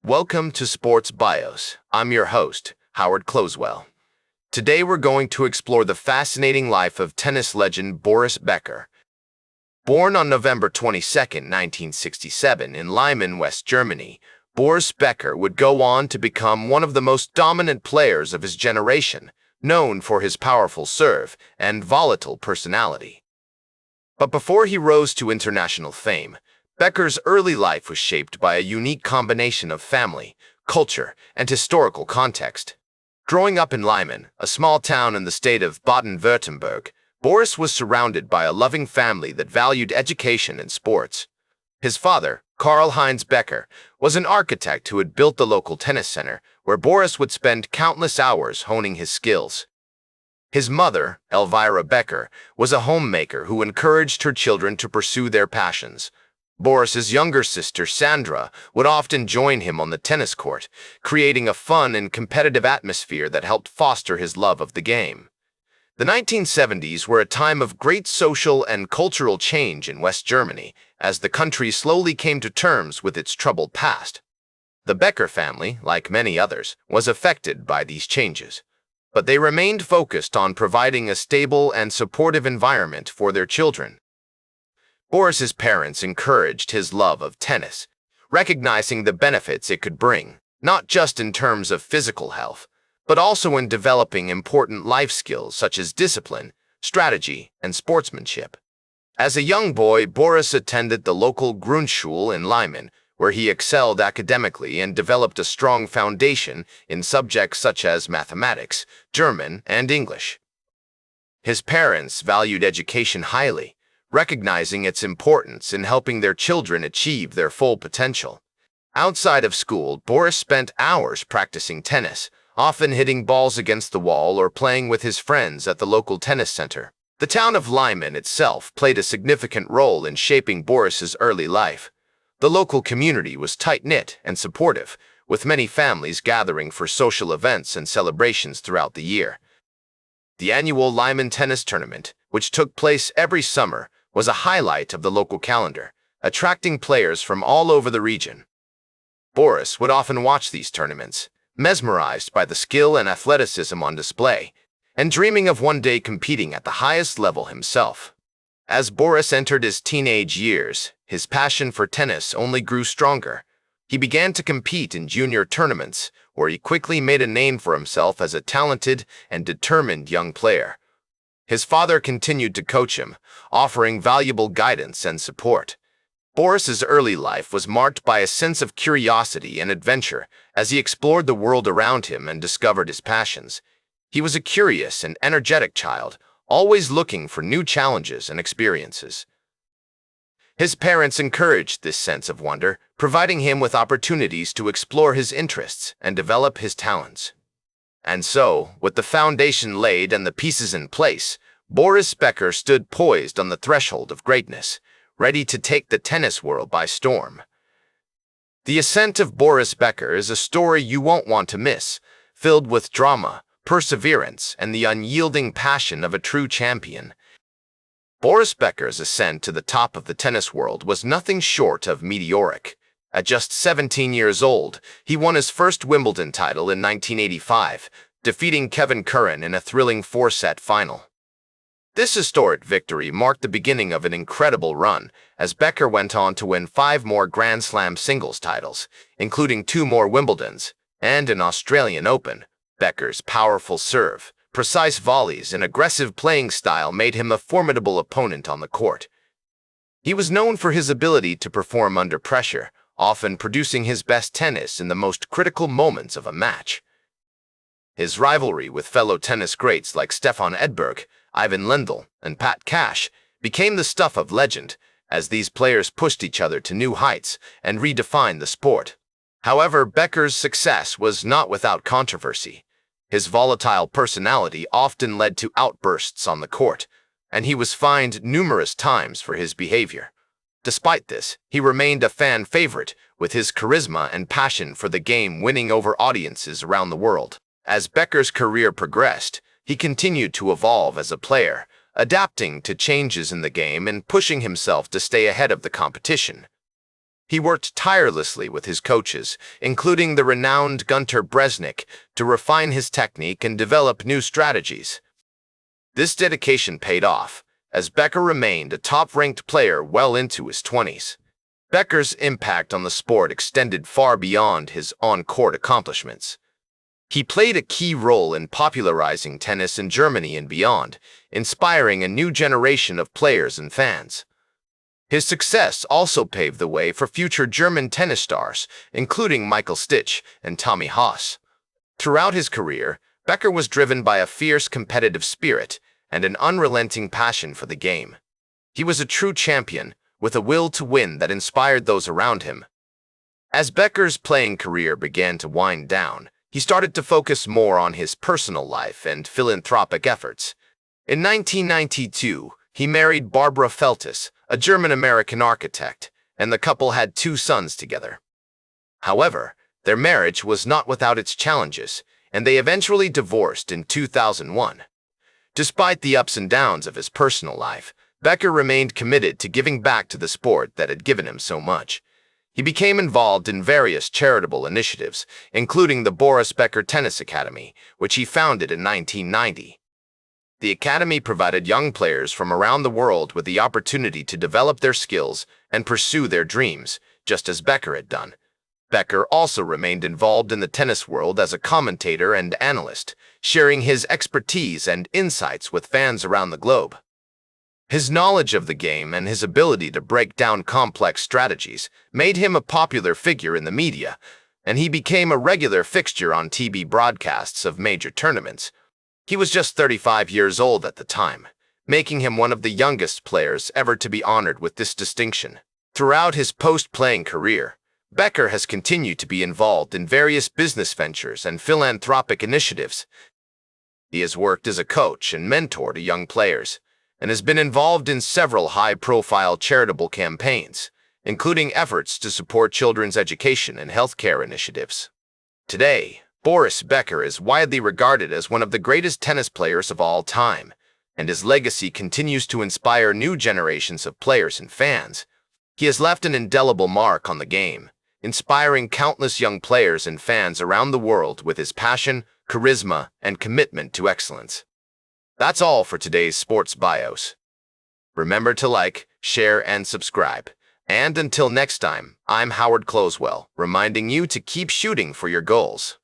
Welcome to Sports Bios. I'm your host, Howard Closewell. Today we're going to explore the fascinating life of tennis legend Boris Becker. Born on November 22, 1967 in Leimen, West Germany, Boris Becker would go on to become one of the most dominant players of his generation, known for his powerful serve and volatile personality. But before he rose to international fame, Becker's early life was shaped by a unique combination of family, culture, and historical context. Growing up in Leimen, a small town in the state of Baden-Württemberg, Boris was surrounded by a loving family that valued education and sports. His father, Karl-Heinz Becker, was an architect who had built the local tennis center, where Boris would spend countless hours honing his skills. His mother, Elvira Becker, was a homemaker who encouraged her children to pursue their passions. Boris's younger sister, Sandra, would often join him on the tennis court, creating a fun and competitive atmosphere that helped foster his love of the game. The 1970s were a time of great social and cultural change in West Germany, as the country slowly came to terms with its troubled past. The Becker family, like many others, was affected by these changes, but they remained focused on providing a stable and supportive environment for their children. Boris's parents encouraged his love of tennis, recognizing the benefits it could bring, not just in terms of physical health, but also in developing important life skills such as discipline, strategy, and sportsmanship. As a young boy, Boris attended the local Grundschule in Leimen, where he excelled academically and developed a strong foundation in subjects such as mathematics, German, and English. His parents valued education highly, recognizing its importance in helping their children achieve their full potential. Outside of school, Boris spent hours practicing tennis, often hitting balls against the wall or playing with his friends at the local tennis center. The town of Leimen itself played a significant role in shaping Boris's early life. The local community was tight-knit and supportive, with many families gathering for social events and celebrations throughout the year. The annual Leimen tennis tournament, which took place every summer, was a highlight of the local calendar, attracting players from all over the region. Boris would often watch these tournaments, mesmerized by the skill and athleticism on display, and dreaming of one day competing at the highest level himself. As Boris entered his teenage years, his passion for tennis only grew stronger. He began to compete in junior tournaments, where he quickly made a name for himself as a talented and determined young player. His father continued to coach him, offering valuable guidance and support. Boris's early life was marked by a sense of curiosity and adventure as he explored the world around him and discovered his passions. He was a curious and energetic child, always looking for new challenges and experiences. His parents encouraged this sense of wonder, providing him with opportunities to explore his interests and develop his talents. And so, with the foundation laid and the pieces in place, Boris Becker stood poised on the threshold of greatness, ready to take the tennis world by storm. The ascent of Boris Becker is a story you won't want to miss, filled with drama, perseverance, and the unyielding passion of a true champion. Boris Becker's ascent to the top of the tennis world was nothing short of meteoric. At just 17 years old, he won his first Wimbledon title in 1985, defeating Kevin Curran in a thrilling four-set final. This historic victory marked the beginning of an incredible run, as Becker went on to win 5 more Grand Slam singles titles, including 2 more Wimbledons, and an Australian Open. Becker's powerful serve, precise volleys, and aggressive playing style made him a formidable opponent on the court. He was known for his ability to perform under pressure, often producing his best tennis in the most critical moments of a match. His rivalry with fellow tennis greats like Stefan Edberg, Ivan Lendl, and Pat Cash became the stuff of legend, as these players pushed each other to new heights and redefined the sport. However, Becker's success was not without controversy. His volatile personality often led to outbursts on the court, and he was fined numerous times for his behavior. Despite this, he remained a fan favorite, with his charisma and passion for the game winning over audiences around the world. As Becker's career progressed, he continued to evolve as a player, adapting to changes in the game and pushing himself to stay ahead of the competition. He worked tirelessly with his coaches, including the renowned Gunter Bresnik, to refine his technique and develop new strategies. This dedication paid off, as Becker remained a top-ranked player well into his 20s. Becker's impact on the sport extended far beyond his on-court accomplishments. He played a key role in popularizing tennis in Germany and beyond, inspiring a new generation of players and fans. His success also paved the way for future German tennis stars, including Michael Stich and Tommy Haas. Throughout his career, Becker was driven by a fierce competitive spirit and an unrelenting passion for the game. He was a true champion, with a will to win that inspired those around him. As Becker's playing career began to wind down, he started to focus more on his personal life and philanthropic efforts. In 1992, he married Barbara Feltis, a German-American architect, and the couple had 2 sons together. However, their marriage was not without its challenges, and they eventually divorced in 2001. Despite the ups and downs of his personal life, Becker remained committed to giving back to the sport that had given him so much. He became involved in various charitable initiatives, including the Boris Becker Tennis Academy, which he founded in 1990. The academy provided young players from around the world with the opportunity to develop their skills and pursue their dreams, just as Becker had done. Becker also remained involved in the tennis world as a commentator and analyst, sharing his expertise and insights with fans around the globe. His knowledge of the game and his ability to break down complex strategies made him a popular figure in the media, and he became a regular fixture on TV broadcasts of major tournaments. He was just 35 years old at the time, making him one of the youngest players ever to be honored with this distinction. Throughout his post-playing career, Becker has continued to be involved in various business ventures and philanthropic initiatives. He has worked as a coach and mentor to young players, and has been involved in several high-profile charitable campaigns, including efforts to support children's education and healthcare initiatives. Today, Boris Becker is widely regarded as one of the greatest tennis players of all time, and his legacy continues to inspire new generations of players and fans. He has left an indelible mark on the game, inspiring countless young players and fans around the world with his passion, charisma, and commitment to excellence. That's all for today's Sports Bios. Remember to like, share, and subscribe. And until next time, I'm Howard Closewell, reminding you to keep shooting for your goals.